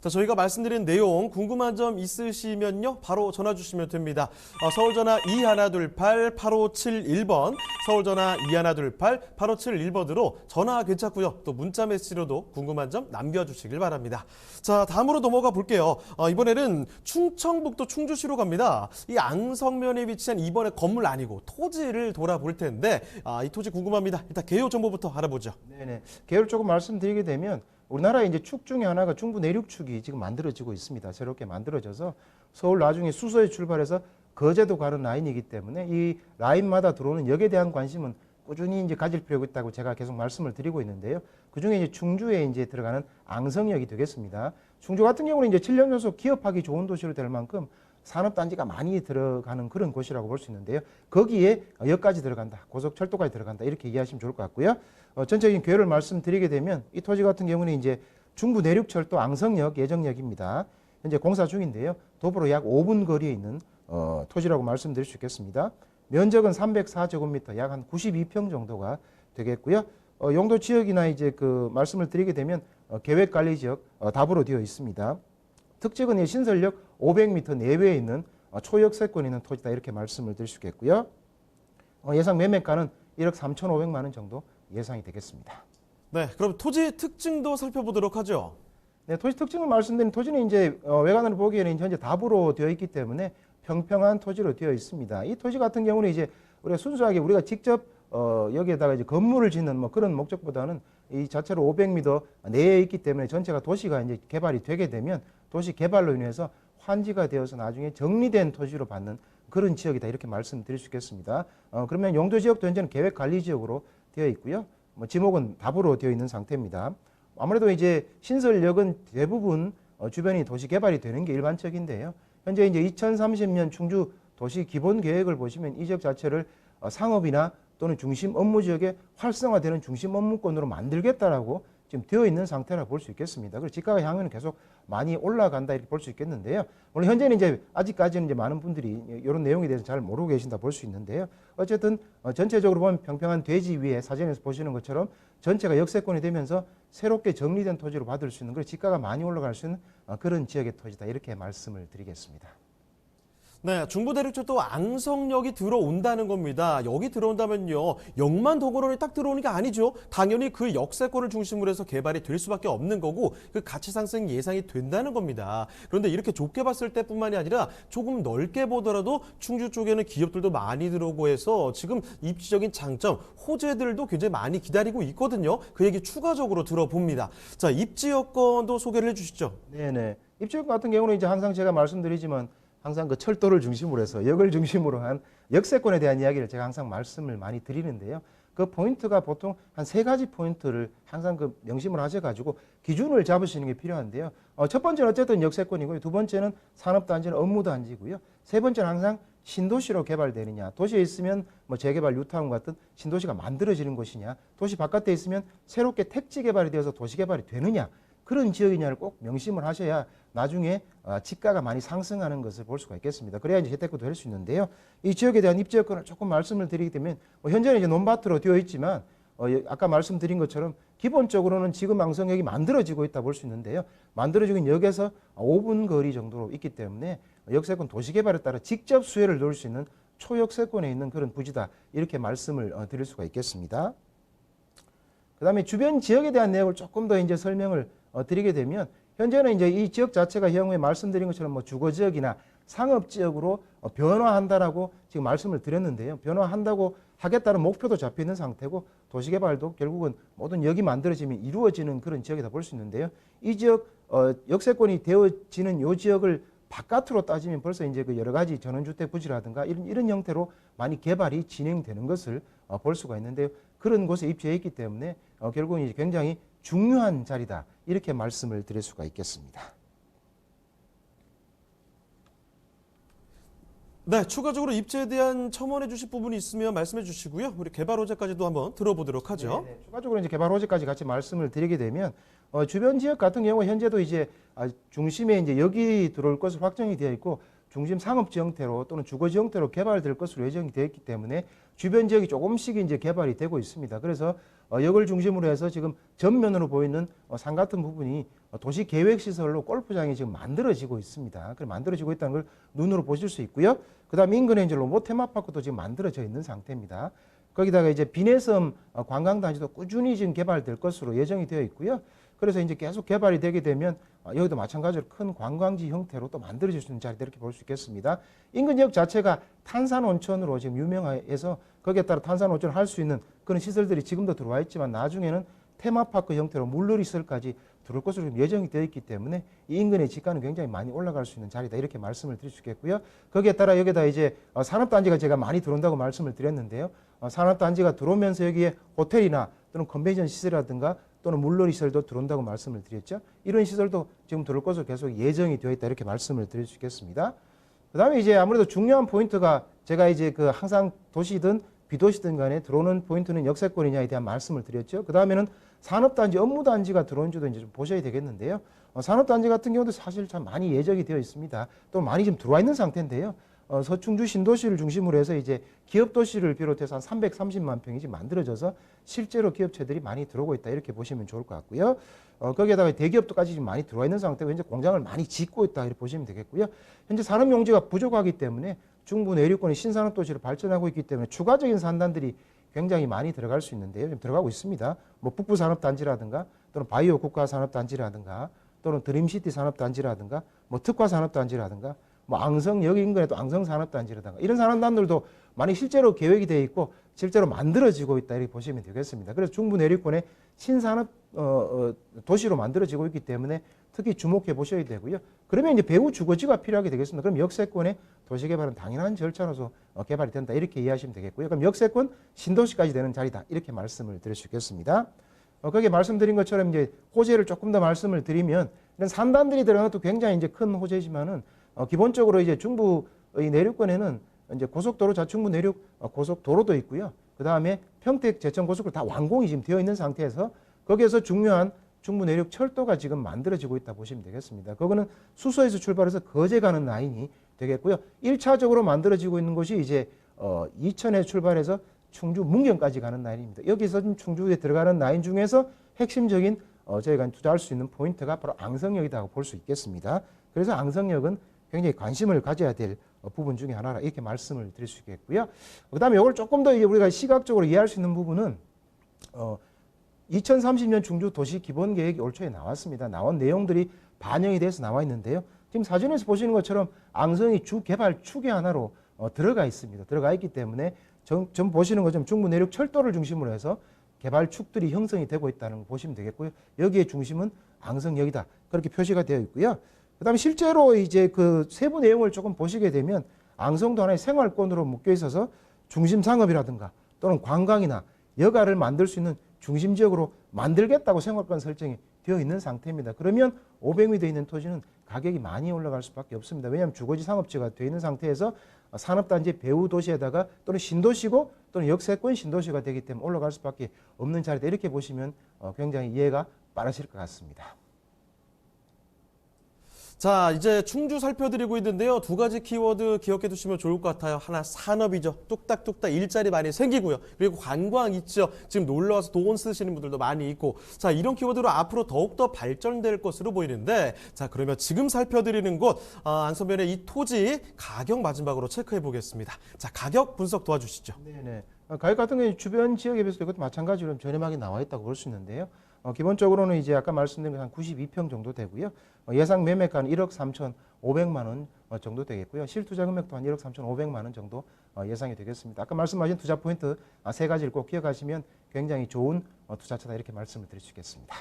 자, 저희가 말씀드린 내용 궁금한 점 있으시면요. 바로 전화 주시면 됩니다. 서울전화 2128-8571번, 서울전화 2128-8571번으로 전화 괜찮고요. 또 문자 메시지로도 궁금한 점 남겨주시길 바랍니다. 자, 다음으로 넘어가 볼게요. 이번에는 충청북도 충주시로 갑니다. 이 앙성면에 위치한 이번에 건물 아니고 토지를 돌아볼 텐데 이 토지 궁금합니다. 일단 개요 정보부터 알아보죠. 네네. 개요를 조금 말씀드리게 되면 우리나라의 이제 축 중에 하나가 중부 내륙축이 지금 만들어지고 있습니다. 새롭게 만들어져서 서울 나중에 수서에 출발해서 거제도 가는 라인이기 때문에 이 라인마다 들어오는 역에 대한 관심은 꾸준히 이제 가질 필요가 있다고 제가 계속 말씀을 드리고 있는데요. 그 중에 이제 충주에 이제 들어가는 앙성역이 되겠습니다. 충주 같은 경우는 이제 7년 연속 기업하기 좋은 도시로 될 만큼 산업단지가 많이 들어가는 그런 곳이라고 볼 수 있는데요. 거기에 역까지 들어간다, 고속철도까지 들어간다 이렇게 이해하시면 좋을 것 같고요. 전체적인 계획을 말씀드리게 되면 이 토지 같은 경우는 이제 중부 내륙철도 앙성역 예정역입니다. 현재 공사 중인데요. 도보로 약 5분 거리에 있는 토지라고 말씀드릴 수 있겠습니다. 면적은 304제곱미터, 약 한 92평 정도가 되겠고요. 용도 지역이나 이제 그 말씀을 드리게 되면 계획관리지역 답으로 되어 있습니다. 특징은 이 신설역 500m 내외에 있는 초역세권에 있는 토지다 이렇게 말씀을 드릴 수 있겠고요. 예상 매매가는 1억 3,500만 원 정도 예상이 되겠습니다. 네, 그럼 토지 특징도 살펴보도록 하죠. 네, 토지 특징을 말씀드린 토지는 이제 외관으로 보기에는 현재 답으로 되어 있기 때문에 평평한 토지로 되어 있습니다. 이 토지 같은 경우는 이제 우리가 순수하게 우리가 직접 여기에다가 이제 건물을 짓는 뭐 그런 목적보다는 이 자체로 500m 내에 있기 때문에 전체가 도시가 이제 개발이 되게 되면 도시 개발로 인해서 환지가 되어서 나중에 정리된 토지로 받는 그런 지역이다 이렇게 말씀드릴 수 있겠습니다. 그러면 용도 지역도 현재는 계획 관리 지역으로 되어 있고요. 뭐 지목은 답으로 되어 있는 상태입니다. 아무래도 이제 신설역은 대부분 주변이 도시 개발이 되는 게 일반적인데요. 현재 이제 2030년 충주 도시 기본 계획을 보시면 이 지역 자체를 상업이나 또는 중심 업무 지역의 활성화되는 중심 업무권으로 만들겠다라고 지금 되어 있는 상태라 볼 수 있겠습니다. 그리고 지가가 향후에는 계속 많이 올라간다 이렇게 볼 수 있겠는데요. 물론 현재는 이제 아직까지는 이제 많은 분들이 이런 내용에 대해서 잘 모르고 계신다 볼 수 있는데요. 어쨌든 전체적으로 보면 평평한 대지 위에 사진에서 보시는 것처럼 전체가 역세권이 되면서 새롭게 정리된 토지로 받을 수 있는 그리고 지가가 많이 올라갈 수 있는 그런 지역의 토지다 이렇게 말씀을 드리겠습니다. 네, 중부대륙철도 앙성역이 들어온다는 겁니다. 여기 들어온다면요, 역만 도고론이 딱 들어오는 게 아니죠. 당연히 그 역세권을 중심으로 해서 개발이 될 수밖에 없는 거고 그 가치 상승이 예상이 된다는 겁니다. 그런데 이렇게 좁게 봤을 때뿐만이 아니라 조금 넓게 보더라도 충주 쪽에는 기업들도 많이 들어오고 해서 지금 입지적인 장점, 호재들도 굉장히 많이 기다리고 있거든요. 그 얘기 추가적으로 들어봅니다. 자, 입지 여건도 소개를 해주시죠. 네네. 입지 여건 같은 경우는 이제 항상 제가 말씀드리지만 항상 그 철도를 중심으로 해서 역을 중심으로 한 역세권에 대한 이야기를 제가 항상 말씀을 많이 드리는데요. 그 포인트가 보통 한 3가지 포인트를 항상 그 명심을 하셔가지고 기준을 잡으시는 게 필요한데요. 첫 번째는 어쨌든 역세권이고요. 두 번째는 산업단지는 업무단지고요. 세 번째는 항상 신도시로 개발되느냐, 도시에 있으면 뭐 재개발, 뉴타운 같은 신도시가 만들어지는 곳이냐, 도시 바깥에 있으면 새롭게 택지 개발이 되어서 도시 개발이 되느냐, 그런 지역이냐를 꼭 명심을 하셔야 나중에 지가가 많이 상승하는 것을 볼 수가 있겠습니다. 그래야 이제 혜택도 될 수 있는데요. 이 지역에 대한 입지 여건을 조금 말씀을 드리게 되면 현재는 이제 논밭으로 되어 있지만 아까 말씀드린 것처럼 기본적으로는 지금 앙성역이 만들어지고 있다 볼 수 있는데요. 만들어지고 있는 역에서 5분 거리 정도로 있기 때문에 역세권 도시개발에 따라 직접 수혜를 놓을 수 있는 초역세권에 있는 그런 부지다 이렇게 말씀을 드릴 수가 있겠습니다. 그 다음에 주변 지역에 대한 내용을 조금 더 이제 설명을 드리게 되면 현재는 이제 이 지역 자체가 향후에 말씀드린 것처럼 뭐 주거 지역이나 상업 지역으로 변화한다라고 지금 말씀을 드렸는데요. 변화한다고 하겠다는 목표도 잡혀 있는 상태고 도시개발도 결국은 모든 역이 만들어지면 이루어지는 그런 지역이다 볼 수 있는데요. 이 지역 역세권이 되어지는 이 지역을 바깥으로 따지면 벌써 이제 그 여러 가지 전원주택 부지라든가 이런 형태로 많이 개발이 진행되는 것을 볼 수가 있는데요. 그런 곳에 입지해 있기 때문에 결국은 이제 굉장히 중요한 자리다 이렇게 말씀을 드릴 수가 있겠습니다. 네, 추가적으로 입지에 대한 첨언해 주실 부분이 있으면 말씀해 주시고요. 우리 개발 호재까지도 한번 들어보도록 하죠. 네네. 추가적으로 이제 개발 호재까지 같이 말씀을 드리게 되면 주변 지역 같은 경우 현재도 이제 중심에 이제 여기 들어올 것으로 확정이 되어 있고 중심 상업지 형태로 또는 주거지 형태로 개발될 것으로 예정이 되어 있기 때문에 주변 지역이 조금씩 이제 개발이 되고 있습니다. 그래서 역을 중심으로 해서 지금 전면으로 보이는 산 같은 부분이 도시 계획 시설로 골프장이 지금 만들어지고 있습니다. 그 만들어지고 있다는 걸 눈으로 보실 수 있고요. 그다음에 인근에 이제 로봇 테마파크도 지금 만들어져 있는 상태입니다. 거기다가 이제 비내섬 관광단지도 꾸준히 지금 개발될 것으로 예정이 되어 있고요. 그래서 이제 계속 개발이 되게 되면 여기도 마찬가지로 큰 관광지 형태로 또 만들어질 수 있는 자리다 이렇게 볼 수 있겠습니다. 인근 지역 자체가 탄산온천으로 지금 유명해서 거기에 따라 탄산온천을 할 수 있는 그런 시설들이 지금도 들어와 있지만 나중에는 테마파크 형태로 물놀이시설까지 들어올 것으로 지금 예정이 되어 있기 때문에 이 인근의 지가는 굉장히 많이 올라갈 수 있는 자리다 이렇게 말씀을 드릴 수 있겠고요. 거기에 따라 여기다 이제 산업단지가 제가 많이 들어온다고 말씀을 드렸는데요. 산업단지가 들어오면서 여기에 호텔이나 또는 컨벤션 시설이라든가 또는 물놀이 시설도 들어온다고 말씀을 드렸죠. 이런 시설도 지금 들어올 것으로 계속 예정이 되어 있다 이렇게 말씀을 드릴 수 있겠습니다. 그다음에 이제 아무래도 중요한 포인트가 제가 이제 그 항상 도시든 비도시든 간에 들어오는 포인트는 역세권이냐에 대한 말씀을 드렸죠. 그다음에는 산업단지, 업무단지가 들어온지도 이제 좀 보셔야 되겠는데요. 산업단지 같은 경우도 사실 참 많이 예정이 되어 있습니다. 또 많이 지금 들어와 있는 상태인데요. 서충주 신도시를 중심으로 해서 이제 기업도시를 비롯해서 한 330만 평이 지금 만들어져서 실제로 기업체들이 많이 들어오고 있다 이렇게 보시면 좋을 것 같고요. 거기에다가 대기업도까지 지금 많이 들어와 있는 상태고 현재 공장을 많이 짓고 있다 이렇게 보시면 되겠고요. 현재 산업용지가 부족하기 때문에 중부 내륙권의 신산업도시를 발전하고 있기 때문에 추가적인 산단들이 굉장히 많이 들어갈 수 있는데요. 지금 들어가고 있습니다. 뭐 북부산업단지라든가 또는 바이오 국가산업단지라든가 또는 드림시티 산업단지라든가 뭐 특화산업단지라든가 뭐 앙성 여기 인근에도 앙성산업단지라든가 이런 산업단들도 많이 실제로 계획이 되어 있고 실제로 만들어지고 있다 이렇게 보시면 되겠습니다. 그래서 중부 내륙권의 신산업 도시로 만들어지고 있기 때문에 특히 주목해 보셔야 되고요. 그러면 이제 배후 주거지가 필요하게 되겠습니다. 그럼 역세권의 도시개발은 당연한 절차로서 개발이 된다 이렇게 이해하시면 되겠고요. 그럼 역세권 신도시까지 되는 자리다 이렇게 말씀을 드릴 수 있겠습니다. 거기에 말씀드린 것처럼 이제 호재를 조금 더 말씀을 드리면 이런 산단들이 들어가는 것도 굉장히 이제 큰 호재지만은 기본적으로 이제 중부의 내륙권에는 이제 고속도로 좌충부 내륙 고속도로도 있고요. 그 다음에 평택 제천 고속도로 다 완공이 지금 되어 있는 상태에서 거기에서 중요한 중부 내륙 철도가 지금 만들어지고 있다 보시면 되겠습니다. 그거는 수서에서 출발해서 거제 가는 라인이 되겠고요. 1차적으로 만들어지고 있는 곳이 이제 이천에 출발해서 충주 문경까지 가는 라인입니다. 여기서 충주에 들어가는 라인 중에서 핵심적인 저희가 투자할 수 있는 포인트가 바로 앙성역이라고 볼 수 있겠습니다. 그래서 앙성역은 굉장히 관심을 가져야 될 부분 중에 하나라 이렇게 말씀을 드릴 수 있겠고요. 그다음에 이걸 조금 더 우리가 시각적으로 이해할 수 있는 부분은 2030년 충주 도시 기본 계획이 올 초에 나왔습니다. 나온 내용들이 반영이 돼서 나와 있는데요. 지금 사진에서 보시는 것처럼 앙성이 주 개발 축의 하나로 들어가 있습니다. 들어가 있기 때문에 전 보시는 것처럼 중부 내륙 철도를 중심으로 해서 개발 축들이 형성이 되고 있다는 거 보시면 되겠고요. 여기에 중심은 앙성역이다. 그렇게 표시가 되어 있고요. 그다음에 실제로 이제 그 세부 내용을 조금 보시게 되면 앙성도 하나의 생활권으로 묶여 있어서 중심 상업이라든가 또는 관광이나 여가를 만들 수 있는 중심 지역으로 만들겠다고 생활권 설정이 되어 있는 상태입니다. 그러면 500m 있는 토지는 가격이 많이 올라갈 수밖에 없습니다. 왜냐하면 주거지 상업지가 되어 있는 상태에서 산업단지 배후 도시에다가 또는 신도시고 또는 역세권 신도시가 되기 때문에 올라갈 수밖에 없는 자리다. 이렇게 보시면 굉장히 이해가 빠르실 것 같습니다. 자, 이제 충주 살펴드리고 있는데요. 두 가지 키워드 기억해 두시면 좋을 것 같아요. 하나 산업이죠. 뚝딱뚝딱 일자리 많이 생기고요. 그리고 관광 있죠. 지금 놀러와서 돈 쓰시는 분들도 많이 있고. 자, 이런 키워드로 앞으로 더욱더 발전될 것으로 보이는데, 자, 그러면 지금 살펴드리는 곳 안선변의 이 토지 가격 마지막으로 체크해 보겠습니다. 자, 가격 분석 도와주시죠. 네네. 가격 같은 경우는 주변 지역에 비해서 이것도 마찬가지로 저렴하게 나와 있다고 볼 수 있는데요. 기본적으로는 이제 아까 말씀드린 한 92평 정도 되고요. 예상 매매가는 1억 3,500만 원 정도 되겠고요. 실투자 금액도 한 1억 3,500만 원 정도 예상이 되겠습니다. 아까 말씀하신 투자 포인트 세 가지를 꼭 기억하시면 굉장히 좋은 투자처다 이렇게 말씀을 드릴 수 있겠습니다.